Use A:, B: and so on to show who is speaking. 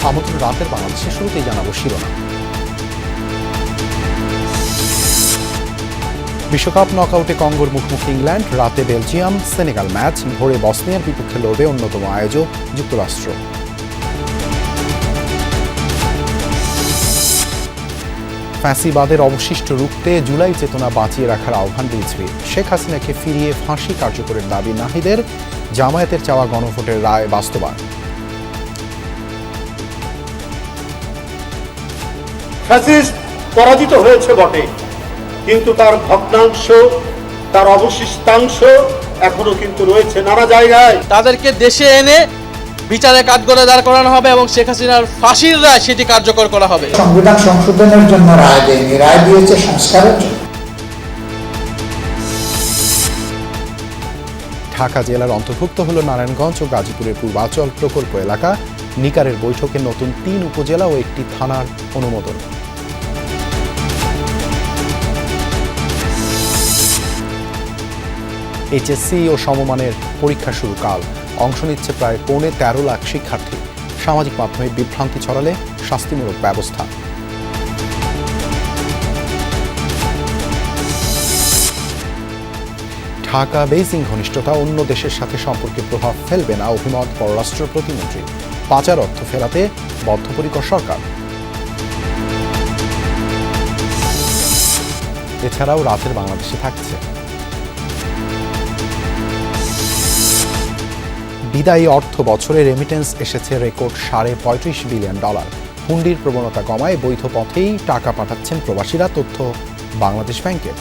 A: আমন্ত্রণ রাতের বাংলাদেশে শুরুতেই জানাবো শিরোনাম। বিশ্বকাপ নকআউটে কঙ্গোর মুখোমুখি ইংল্যান্ড, রাতে বেলজিয়াম সেনেগাল ম্যাচ, ভোরে বসনিয়ার বিপক্ষে লড়বে অন্যতম আয়োজক যুক্তরাষ্ট্র। ফ্যাসিবাদের অবশিষ্ট রুখতে জুলাই চেতনা বাঁচিয়ে রাখার আহ্বান রিজভীর। শেখ হাসিনাকে ফিরিয়ে ফাঁসি কার্যকরের দাবি নাহিদের, জামায়াতের চাওয়া গণভোটের রায় বাস্তবায়ন।
B: ফ্যাসিস্ট পরাজিত হয়েছে বটে, কিন্তু তার ভগ্নাংশ, তার অবশিষ্টাংশ এখনো কিন্তু রয়েছে নানা জায়গায়।
C: তাদেরকে দেশে এনে বিচারে কাঠগড়ায় দাঁড় করানো হবে এবং শেখ হাসিনার ফাঁসির রায় সেটি কার্যকর করা হবে।
D: সংবিধান সংশোধনের জন্য রায় দেয়নি, রায় দিয়েছে সংস্কারের জন্য।
A: ঢাকা জেলার অন্তর্ভুক্ত হল নারায়ণগঞ্জ ও গাজীপুরের পূর্বাঞ্চল প্রকল্প এলাকা। নিকারের বৈঠকে নতুন 3 উপজেলা ও 1টি থানার অনুমোদন। এইচএসসি ও সমমানের পরীক্ষা শুরু কাল। অংশ নিচ্ছে প্রায় 13.25 লাখ শিক্ষার্থী। সামাজিক মাধ্যমে বিভ্রান্তি ছড়ালে শাস্তিমূলক ব্যবস্থা। ঢাকা বেইজিং ঘনিষ্ঠতা অন্য দেশের সাথে সম্পর্কে প্রভাব ফেলবে না, অভিমত পররাষ্ট্র প্রতিমন্ত্রী। পাচার অর্থ ফেরাতে বদ্ধপরিকর সরকার। এছাড়াও রাতের বাংলাদেশে থাকছে বিদায়ী অর্থ বছরে রেমিটেন্স এসেছে রেকর্ড $35 বিলিয়ন। হুন্ডির প্রবণতা কমায় বৈধ পথেই টাকা পাঠাচ্ছেন প্রবাসীরা, তথ্য বাংলাদেশ ব্যাংকের।